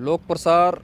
लोक प्रसार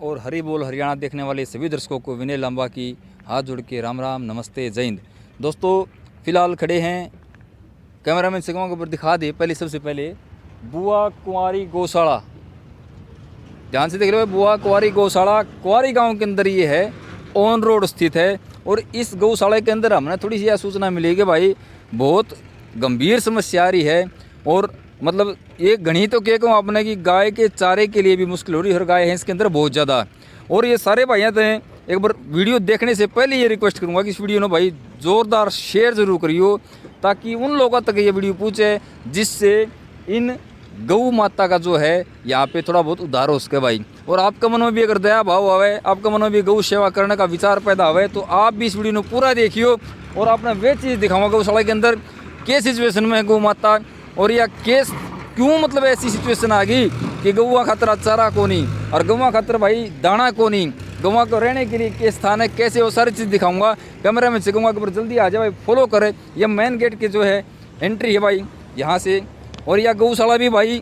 और हरी बोल हरियाणा देखने वाले सभी दर्शकों को विनय लांबा की हाथ जोड़ के राम राम नमस्ते जय हिंद। दोस्तों फिलहाल खड़े हैं, कैमरामैन सिगमा के ऊपर दिखा दे पहले, सबसे पहले बुआ कुंवारी गौशाला, ध्यान से देख लो। बुआ कुंवारी गौशाला कुंवारी गांव के अंदर ये है, ऑन रोड स्थित है। और इस गौशाला के अंदर हमने थोड़ी सी यह सूचना मिली कि भाई बहुत गंभीर समस्या आ रही है। और मतलब एक घनी तो क्या कहूँ आपने कि गाय के चारे के लिए भी मुश्किल हो रही है, हर गाय है इसके अंदर बहुत ज़्यादा। और ये सारे भाइयाँ तो हैं, एक बार वीडियो देखने से पहले ये रिक्वेस्ट करूँगा कि इस वीडियो में भाई ज़ोरदार शेयर ज़रूर करियो, ताकि उन लोगों तक ये वीडियो पहुँचे जिससे इन गौ माता का जो है यहाँ पे थोड़ा बहुत उद्धार हो सके भाई। और आपका मन में भी अगर दया भाव आवे, आपका मन में भी गौ सेवा करने का विचार पैदा आवे, तो आप भी इस वीडियो में पूरा देखियो। और आपने वे चीज़ दिखाऊंगा गौशाला के अंदर के सिचुएशन में है गौ माता, और यह केस क्यों मतलब ऐसी सिचुएशन आ गई कि गौवा खातर चारा को नहीं और गौवा खातर भाई दाना को नहीं, गौवा को रहने के लिए के स्थान है कैसे, वो सारी चीज़ दिखाऊंगा। कैमरा में सिखाऊंगा कि जल्दी आ जाए भाई, फॉलो करें। यह मेन गेट की जो है एंट्री है भाई यहाँ से। और यह गौशाला भी भाई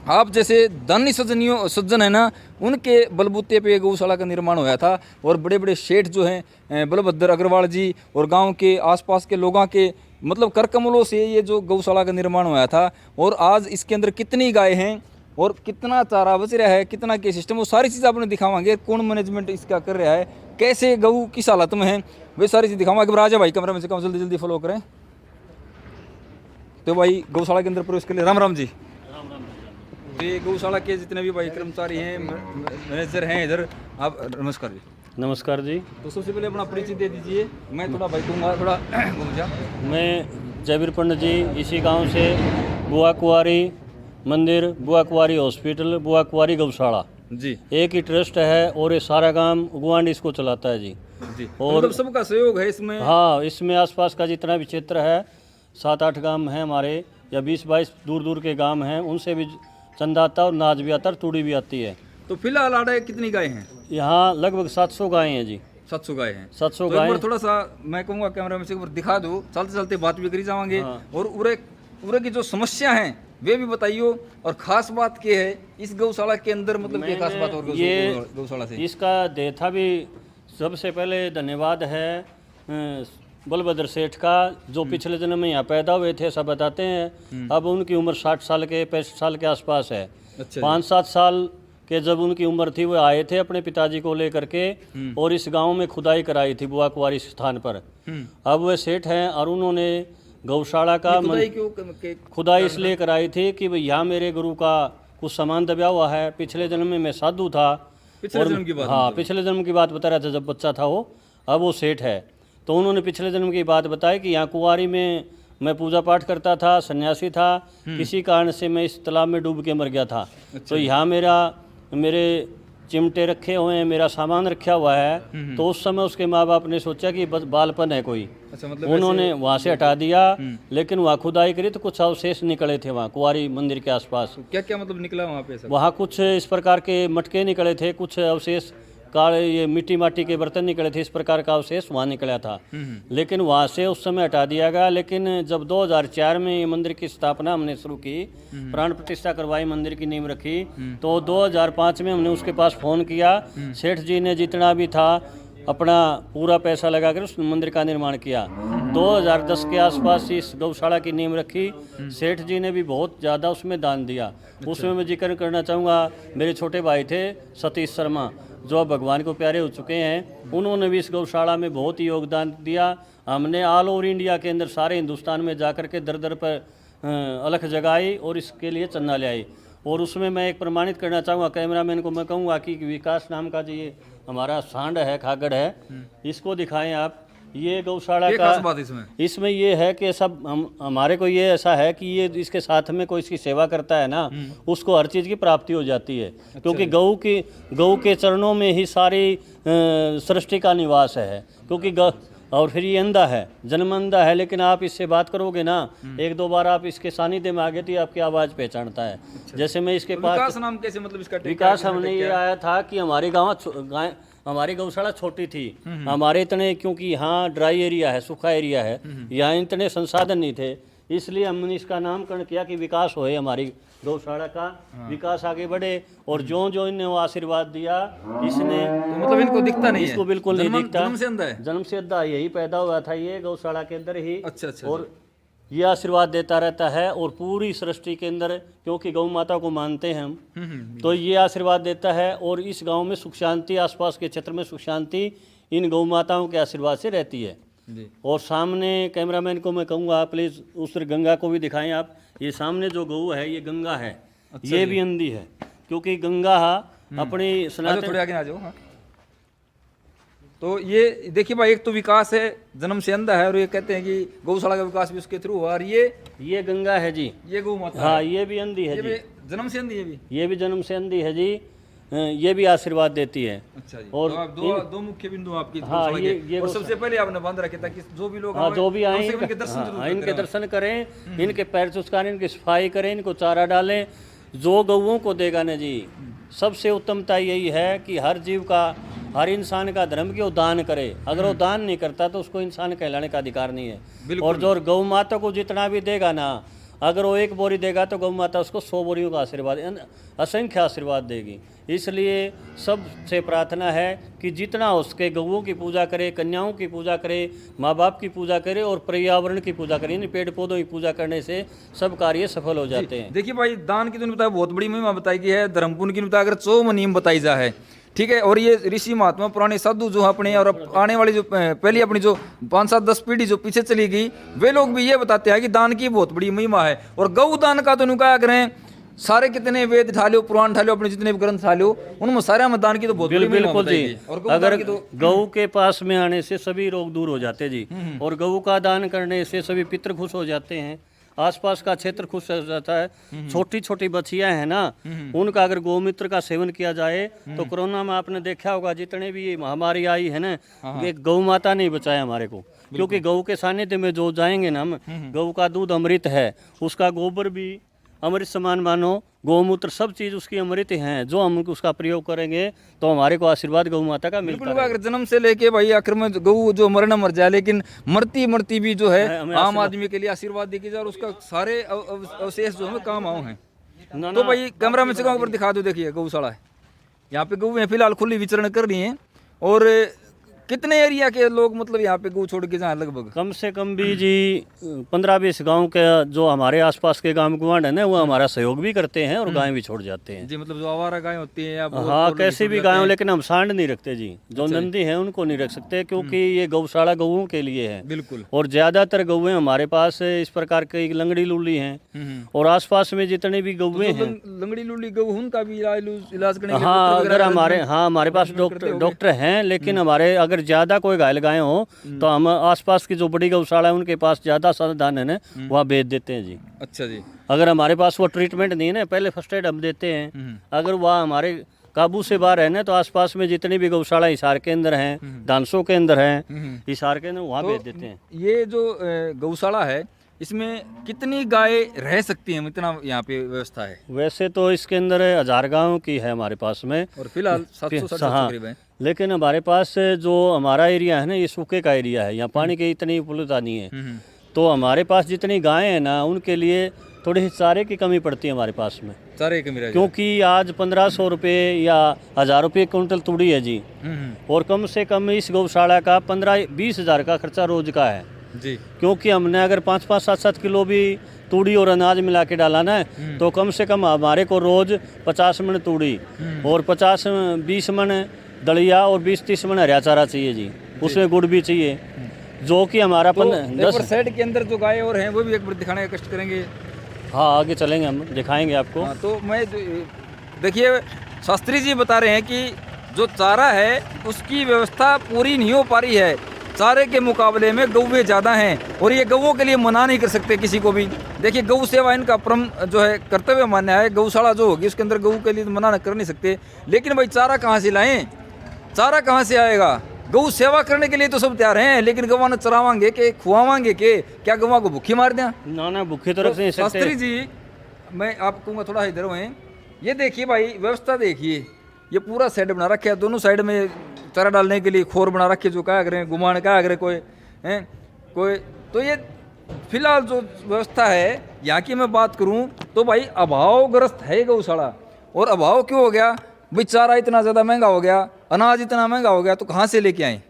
आप जैसे दानी सज्जन है ना, उनके बलबूते पे गौशाला का निर्माण हुआ था। और बड़े बड़े शेठ जो हैं बलभद्र अग्रवाल जी और गांव के आसपास के लोगों के मतलब करकमलों से ये जो गौशाला का निर्माण हुआ था। और आज इसके अंदर कितनी गाय हैं और कितना चारा बच रहा है, कितना के सिस्टम, वो सारी चीज़ आपने दिखावांगे। कौन मैनेजमेंट इसका कर रहा है, कैसे गऊ किस हालत में है, वे सारी चीज़ दिखाऊंगा। राजा भाई कैमरा में से जल्दी जल्दी फॉलो करें। तो भाई गौशाला के अंदर प्रवेश के लिए राम राम जी। ये गौशाला के जितने भी भाई कर्मचारी हैं, मैनेजर हैं इधर, आप नमस्कार जी। नमस्कार जी। तो सबसे पहले अपना परिचय दे दीजिए। मैं थोड़ा भाई दूंगा, थोड़ा घूम जा। मैं जयवीर पंडित जी, इसी गांव से बुआ कुंवारी मंदिर, बुआ कुंवारी हॉस्पिटल, बुआ कुंवारी गौशाला जी, एक ही ट्रस्ट है और ये सारा काम गुआंडी इसको चलाता है जी। और मतलब सबका सहयोग है इसमें? हाँ, इसमें आसपास का जितना भी क्षेत्र है, 7-8 गांव हैं हमारे, या 20-22 दूर दूर के गांव हैं, उनसे भी चंदा आता है और नाज भी आता है, तूड़ी भी आती है। तो फिलहाल आड़े कितनी गाय हैं? यहाँ लगभग 700 गायें हैं जी। 700 गाय हैं। 700 तो गायें। थोड़ा सा मैं कहूँगा कैमरा में से एक बार दिखा दो, चलते चलते बात भी करी जाएंगे। हाँ। और उरे की जो समस्या हैं वे भी बताइयो। और खास बात क्या है इस गौशाला के अंदर, मतलब क्या खास बात और गौशाला से? इसका देथा भी सबसे पहले धन्यवाद है बलभद्र सेठ का, जो पिछले जन्म में यहाँ पैदा हुए थे, सब बताते हैं। अब उनकी उम्र 60 साल के 65 साल के आसपास है। अच्छा। 5-7 साल के जब उनकी उम्र थी, वो आए थे अपने पिताजी को लेकर के और इस गांव में खुदाई कराई थी बुआ कुंवारी स्थान पर। अब वे सेठ हैं और उन्होंने गौशाला का खुदाई इसलिए कराई थी कि भाई यहाँ मेरे गुरु का कुछ सामान दबा हुआ है। पिछले जन्म में मैं साधु था, पिछले जन्म की बात? हाँ, पिछले जन्म की बात बता रहा था जब बच्चा था वो। अब वो सेठ है, तो उन्होंने पिछले जन्म की बात बताई कि यहाँ कुंवारी में मैं पूजा पाठ करता था, सन्यासी था, किसी कारण से मैं इस तालाब में डूब के मर गया था। तो यहाँ मेरे चिमटे रखे हुए हैं, मेरा सामान रखा हुआ है। तो उस समय उसके माँ बाप ने सोचा कि बस बालपन है कोई। अच्छा, मतलब उन्होंने वहाँ से हटा दिया, लेकिन वहाँ खुदाई करी तो कुछ अवशेष निकले थे वहाँ कुंवारी मंदिर के आसपास। क्या क्या मतलब निकला वहाँ पे? वहाँ कुछ इस प्रकार के मटके निकले थे, कुछ अवशेष काले ये मिट्टी माटी के बर्तन निकले थे, इस प्रकार का अवशेष वहाँ निकला था। लेकिन वहाँ से उस समय हटा दिया गया। लेकिन जब 2004 में ये मंदिर की स्थापना हमने शुरू की, प्राण प्रतिष्ठा करवाई, मंदिर की नींव रखी, तो 2005 में हमने उसके पास फ़ोन किया। सेठ जी ने जितना भी था अपना पूरा पैसा लगाकर उस मंदिर का निर्माण किया। 2010 के आसपास इस गौशाला की नींव रखी। सेठ जी ने भी बहुत ज़्यादा उसमें दान दिया। उसमें मैं जिक्र करना चाहूँगा, मेरे छोटे भाई थे सतीश शर्मा, जो अब भगवान को प्यारे हो चुके हैं, उन्होंने भी इस गौशाला में बहुत ही योगदान दिया। हमने ऑल ओवर इंडिया के अंदर सारे हिंदुस्तान में जाकर के दर दर पर अलख जगाई और इसके लिए चंदा ले आई। और उसमें मैं एक प्रमाणित करना चाहूँगा, कैमरामैन को मैं कहूँगा कि विकास नाम का जो ये हमारा सांड है, खागड़ है, इसको दिखाएं आप। ये गौशाला का इसमें ये है कि सब हमारे को ये ऐसा है कि ये इसके साथ में कोई इसकी सेवा करता है ना, उसको हर चीज़ की प्राप्ति हो जाती है। क्योंकि गऊ के चरणों में ही सारी सृष्टि का निवास है। क्योंकि और फिर ये अंधा है, जन्म अंधा है, लेकिन आप इससे बात करोगे ना, 1-2 बार आप इसके सानिध्य में आ गए तो आपकी आवाज़ पहचानता है। जैसे मैं इसके पास विकास नाम कैसे, मतलब इसका विकास हमने ये आया था कि हमारी गौशाला छोटी थी, हमारे इतने, क्योंकि यहाँ ड्राई एरिया है, सूखा एरिया है, यहाँ इतने संसाधन नहीं थे इसलिए हमने इसका नामकरण किया कि विकास होए, हमारी गौशाला का विकास आगे बढ़े। और जो इन्हें वो आशीर्वाद दिया इसने, तो मतलब इनको दिखता नहीं है, इसको बिल्कुल नहीं दिखता, जन्म से अंधा है। जन्म से अंधा, यही पैदा हुआ था ये गौशाला के अंदर ही। अच्छा और ये आशीर्वाद देता रहता है, और पूरी सृष्टि के अंदर, क्योंकि गौ माता को मानते हैं हम, तो ये आशीर्वाद देता है। और इस गांव में सुख शांति, आसपास के क्षेत्र में सुख शांति इन गौ माताओं के आशीर्वाद से रहती है जी। और सामने कैमरामैन को मैं कहूँगा प्लीज़ उस गंगा को भी दिखाएं आप। ये सामने जो गऊ है ये गंगा है। अच्छा ये भी अंधी है, क्योंकि गंगा अपनी आ जाओ, सनातन। थोड़े आगे आ जाओ। हाँ, तो ये देखिए भाई, एक तो विकास है, जन्म से अंधा है, और ये कहते हैं कि गौशाला का विकास भी उसके थ्रू हुआ। और ये गंगा है जी, ये गौ माता हाँ, है। ये भी अंधी है ये जी, भी जन्म से अंधी है भी। ये भी जन्म से अंधी है जी। ये भी आशीर्वाद देती है। अच्छा जी। और तो आप दो मुख्य बिंदु आपकी हाँ, गौशाला के। ये और सबसे पहले आपने बांध रखे ताकि जो भी लोग हाँ, जो भी आए इनके दर्शन जरूर इनके करते दर्शन करें, इनके पैर चुस्कारें, इनकी सफाई करें, इनको चारा डालें। जो गौओं को देगा ना जी, सबसे उत्तमता यही है कि हर जीव का, हर इंसान का धर्म कि वो दान करे। अगर वो दान नहीं करता तो उसको इंसान कहलाने का अधिकार नहीं है। और जो गौ माता को जितना भी देगा ना, अगर वो 1 बोरी देगा तो गौ माता उसको 100 बोरियों का आशीर्वाद, असंख्य आशीर्वाद देगी। इसलिए सबसे प्रार्थना है कि जितना हो सके गौओं की पूजा करे, कन्याओं की पूजा करे, माँ बाप की पूजा करे, और पर्यावरण की पूजा करे। इन पेड़ पौधों की पूजा करने से सब कार्य सफल हो जाते हैं। देखिए भाई, दान की तो बताया, बहुत बड़ी महिमा बताई गई है। धर्म पुण्य की बताया, अगर 100 नियम बताई जा है, ठीक है। और ये ऋषि महात्मा पुराने साधु जो अपने, और आने वाली जो पहली अपनी जो 5, 7, 10 पीढ़ी जो पीछे चली गई, वे लोग भी ये बताते हैं कि दान की बहुत बड़ी महिमा है। और गौ दान का तो नुका करें, सारे कितने वेद ठा लो, पुराण ठा लो, अपने जितने भी ग्रंथ ठा लो, उनमें सारे में दान की तो बहुत बड़ी महिमा बिल्कुल बताई जी। गई। और अगर तो गऊ के पास में आने से सभी रोग दूर हो जाते जी, और गऊ का दान करने से सभी पितृ खुश हो जाते हैं, आसपास का क्षेत्र खुश हो जाता है। छोटी छोटी बच्चियां हैं ना, उनका अगर गोमूत्र का सेवन किया जाए तो कोरोना में आपने देखा होगा, जितने भी ये महामारी आई है ना, एक गौ माता ने बचाया हमारे को। क्योंकि गऊ के सानिध्य में जो जाएंगे ना हम, गऊ का दूध अमृत है, उसका गोबर भी अमृत समान मानो, गौमूत्र सब चीज़ उसकी अमृत हैं। जो हम उसका प्रयोग करेंगे तो हमारे को आशीर्वाद गौ माता का मिलता है। अगर जन्म से लेके भाई आखिर में गऊ जो मरना मर जाए, लेकिन मरती भी जो है आम आदमी के लिए आशीर्वाद देखी जाए, और उसका सारे अवशेष जो है काम आओ हैं। तो भाई कैमरा में से ऊपर दिखा दो, देखिए गौशाला है, यहाँ पे गऊ फिलहाल खुली विचरण कर रही हैं। और कितने एरिया के लोग मतलब यहाँ पे गऊ छोड़ के जाए? लगभग कम से कम भी जी 15-20 गांव के जो हमारे आसपास के गांव गुआंढ है ना, वो हमारा सहयोग भी करते हैं और गाय भी छोड़ जाते हैं जी। मतलब जो आवारा गाय होती है या हाँ, कैसी भी गाय हो, लेकिन हम सांड नहीं रखते जी। जो नंदी है उनको नहीं रख सकते, क्योंकि ये गौशाला गऊओं के लिए है। बिल्कुल। और ज्यादातर गौएं हमारे पास इस प्रकार के लंगड़ी लूली हैं, और आसपास में जितने भी गौएं हैं, लंगड़ी लूली गऊ, उनका भी इलाज करने के लिए हाँ, अगर हमारे पास डॉक्टर हैं, लेकिन हमारे अगर ज्यादा कोई घायल गाय हो तो हम आसपास की जो बड़ी गौशाला है उनके पास ज्यादा साधन है ना, वहाँ बेच देते हैं जी। अच्छा जी। अगर हमारे पास वो ट्रीटमेंट नहीं है ना, पहले फर्स्ट एड हम देते हैं। अगर वह हमारे काबू से बाहर है ना, तो आसपास में जितनी भी गौशाला हिसार के अंदर हैं, दानसों के अंदर हैं, हिसार के अंदर, वहाँ बेच देते हैं। ये जो गौशाला है, इसमें कितनी गाय रह सकती हैं? इतना यहाँ पे व्यवस्था है? वैसे तो इसके अंदर 1000 गाँव की है हमारे पास में, और फिलहाल 700 हाँ, करीब है। लेकिन हमारे पास जो हमारा एरिया है ना, ये सूखे का एरिया है, यहाँ पानी की इतनी उपलब्धता नहीं है। तो हमारे पास जितनी गायें हैं ना, उनके लिए थोड़ी चारे की कमी पड़ती है हमारे पास में, चारे की कमी, क्योंकि आज 1500 रुपये या 1000 रुपये क्विंटल तूड़ी है जी। और कम से कम इस गौशाला का 15-20 हज़ार का खर्चा रोज का है जी। क्योंकि हमने अगर 5-5, 7-7 किलो भी तूड़ी और अनाज मिला के डाला ना, तो कम से कम हमारे को रोज 50 मन तूड़ी और 50-20 मन दलिया और 20-30 मन हरा चारा चाहिए जी। उसमें गुड़ भी चाहिए, जो कि हमारा 10 साइड के अंदर जो गाय और हैं वो भी एक बार दिखाने का कष्ट करेंगे। हाँ, आगे चलेंगे, हम दिखाएंगे आपको। हाँ, तो मैं देखिए, शास्त्री जी बता रहे हैं कि जो चारा है उसकी व्यवस्था पूरी नहीं हो पा रही है। चारे के मुकाबले में गौवें ज़्यादा हैं, और ये गौओं के लिए मना नहीं कर सकते किसी को भी। देखिए, गौ सेवा इनका परम जो है कर्तव्य मान्य है। गौशाला जो होगी उसके अंदर गऊ के लिए मना कर नहीं सकते। लेकिन भाई चारा कहाँ से लाएं? चारा कहाँ से आएगा? गौ सेवा करने के लिए तो सब तैयार हैं, लेकिन गवा न चरावांगे के, खुआवांगे के? क्या गवा को भूखी मार दें? ना भूखे तो रख नहीं सकते। शास्त्री जी, मैं आप कहूँगा थोड़ा इधर हुए, ये देखिए भाई, व्यवस्था देखिए, ये पूरा सेट बना रखे है, दोनों साइड में चारा डालने के लिए खोर बना रखे, जो क्या करें, गुमान क्या करें, कोई हैं कोई, तो ये फिलहाल जो व्यवस्था है यहाँ की मैं बात करूँ तो भाई अभावग्रस्त है गौशाला। और अभाव क्यों हो गया भाई, चारा इतना ज़्यादा महंगा हो गया, अनाज इतना महंगा हो गया, तो कहाँ से लेके आए?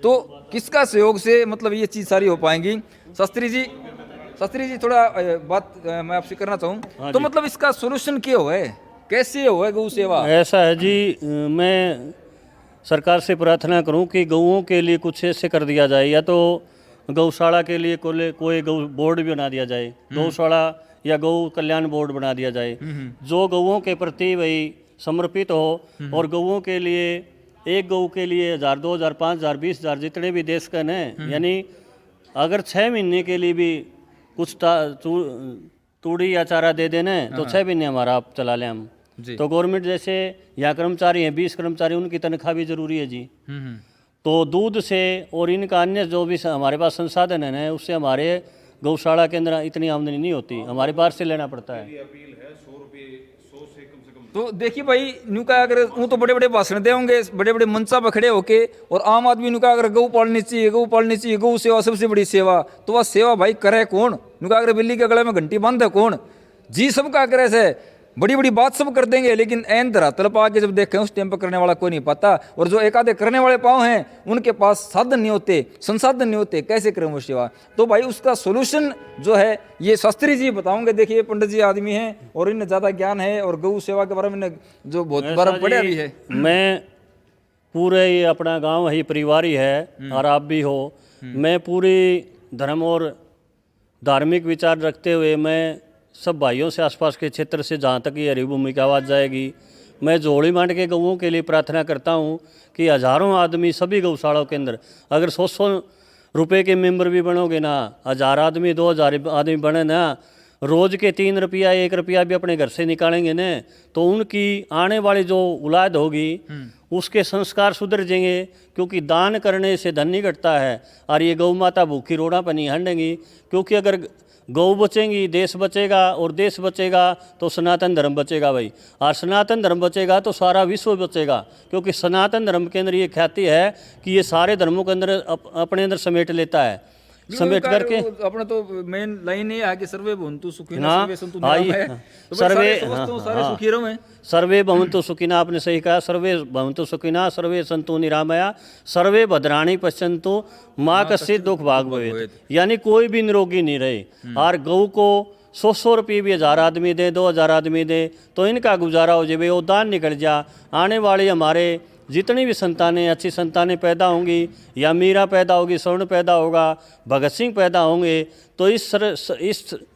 तो किसका सहयोग से मतलब ये चीज़ सारी हो पाएंगी? शास्त्री जी थोड़ा बात मैं आपसे करना चाहूँ तो मतलब इसका सोल्यूशन क्या हो है, कैसे हो है गौ सेवा? ऐसा है जी, मैं सरकार से प्रार्थना करूं कि गऊओं के लिए कुछ ऐसे कर दिया जाए, या तो गौशाला के लिए कोई गौ बोर्ड भी बना दिया जाए, गौशाला या गौ कल्याण बोर्ड बना दिया जाए जो गऊओं के प्रति वही समर्पित हो, और गऊओं के लिए एक गऊ के लिए 1000, 2000, 5000, 20000 जितने भी देश का हैं, यानी अगर 6 महीने के लिए भी कुछ तूड़ी या चारा दे देना तो 6 महीने हमारा आप चला लें हम। तो गवर्नमेंट जैसे यहाँ कर्मचारी हैं 20 कर्मचारी, उनकी तनख्वाह भी जरूरी है जी। तो दूध से और इनका अन्य जो भी हमारे पास संसाधन है उससे हमारे गौशाला के अंदर इतनी आमदनी नहीं होती, हमारे बाहर से लेना पड़ता है। तो देखिए भाई, न्यू का अगर वो तो बड़े बड़े भाषण दे होंगे बड़े बड़े मंचा पर खड़े होके, और आम आदमी नु का अगर गौ पालनी चाहिए, गौ पालनी चाहिए, गौ सेवा सबसे बड़ी सेवा, तो वह सेवा भाई करे कौन? न्यू का अगर बिल्ली के गले में घंटी बांध है कौन? जी सब का करे से बड़ी बड़ी बात सब कर देंगे, लेकिन एन धरातल पर आके जब देखें उस टाइम पर करने वाला कोई नहीं पाता। और जो एक आधे करने वाले पाँव हैं उनके पास साधन नहीं होते, संसाधन नहीं होते, कैसे करें वो सेवा? तो भाई उसका सोल्यूशन जो है ये शास्त्री जी बताओगे। देखिए पंडित जी आदमी हैं और इन्हें ज़्यादा ज्ञान है और गौ सेवा के बारे में जो बहुत बार पढ़ा भी है। मैं पूरे ये अपना गांव ही परिवार ही है और आप भी हो, मैं पूरी धर्म और धार्मिक विचार रखते हुए मैं सब भाइयों से आसपास के क्षेत्र से जहाँ तक ये हरी भूमि की आवाज़ जाएगी, मैं जोड़ी मांड के गऊओं के लिए प्रार्थना करता हूँ कि हज़ारों आदमी सभी गौशालाओं के अंदर अगर 100 रुपये के मेंबर भी बनोगे ना, 1000 आदमी 2000 आदमी बने ना, रोज़ के 3 रुपया 1 रुपया भी अपने घर से निकालेंगे ना, तो उनकी आने वाली जो औलाद होगी उसके संस्कार सुधर जाएंगे। क्योंकि दान करने से धन नहीं घटता है, और ये गौ माता भूखी रोड़ा पर नहीं हंडेंगी। क्योंकि अगर गौ बचेंगी देश बचेगा, और देश बचेगा तो सनातन धर्म बचेगा भाई, और सनातन धर्म बचेगा तो सारा विश्व बचेगा। क्योंकि सनातन धर्म के अंदर ये ख्याति है कि ये सारे धर्मों के अंदर अपने अंदर समेट लेता है, समेट करके अपना तो मेन लाइन ये है कि सर्वे भवन्तु सुखिनः, हाँ, सर्वे सन्तु निरामयाः, तो सारे सुखी रहो। सर्वे भवन्तु सुखिनः, आपने सही कहा, सर्वे भवन्तु सुखिनः, सर्वे सन्तु निरामयाः, सर्वे भद्राणि पश्यन्तु माँ कश्चित् दुख भाग भवेत्। यानी कोई भी निरोगी नहीं रहे। और गौ को 100 रुपये भी 1000 आदमी दे, 2000 आदमी दे, तो इनका गुजारा हो जाए, वो दान निकल जा। आने वाले हमारे जितनी भी संतानें अच्छी संतानें पैदा होंगी, या मीरा पैदा होगी, स्वर्ण पैदा होगा, भगत सिंह पैदा होंगे, तो इस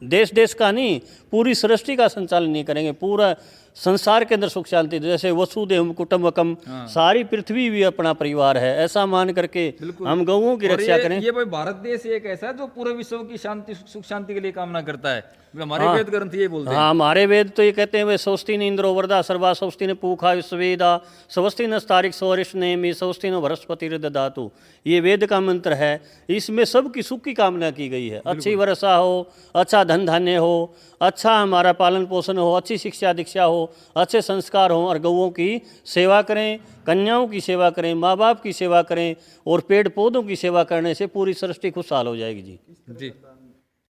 देश का नहीं पूरी सृष्टि का संचालन नहीं करेंगे, पूरा संसार के अंदर सुख शांति, जैसे वसुदेव कुटुंबकम, सारी पृथ्वी भी अपना परिवार है, ऐसा मान करके हम गौओं की रक्षा करें। ये भाई भारत देश एक ऐसा है जो पूरे विश्व की शांति सुख शांति के लिए कामना करता है। हमारे वेद ग्रंथ ये बोलते हैं। हाँ, हमारे वेद तो ये कहते हैं वे स्वस्ति न इंद्रो वरदा सर्वा, स्वस्ति न पूखा विश्ववेदा, स्वस्ति न स्तारिक स्वरिष्ठ नेमि, स्वस्ति न बृहस्पति ददातु। ये वेद का मंत्र है, इसमें सबकी सुख की कामना की गई है। अच्छी वर्षा हो, अच्छा धन धान्य हो, अच्छा हमारा पालन पोषण हो, अच्छी शिक्षा दीक्षा हो, अच्छे संस्कार हों, और गौओं की सेवा करें, कन्याओं की सेवा करें, माँ बाप की सेवा करें, और पेड़ पौधों की सेवा करने से पूरी सृष्टि खुशहाल हो जाएगी जी।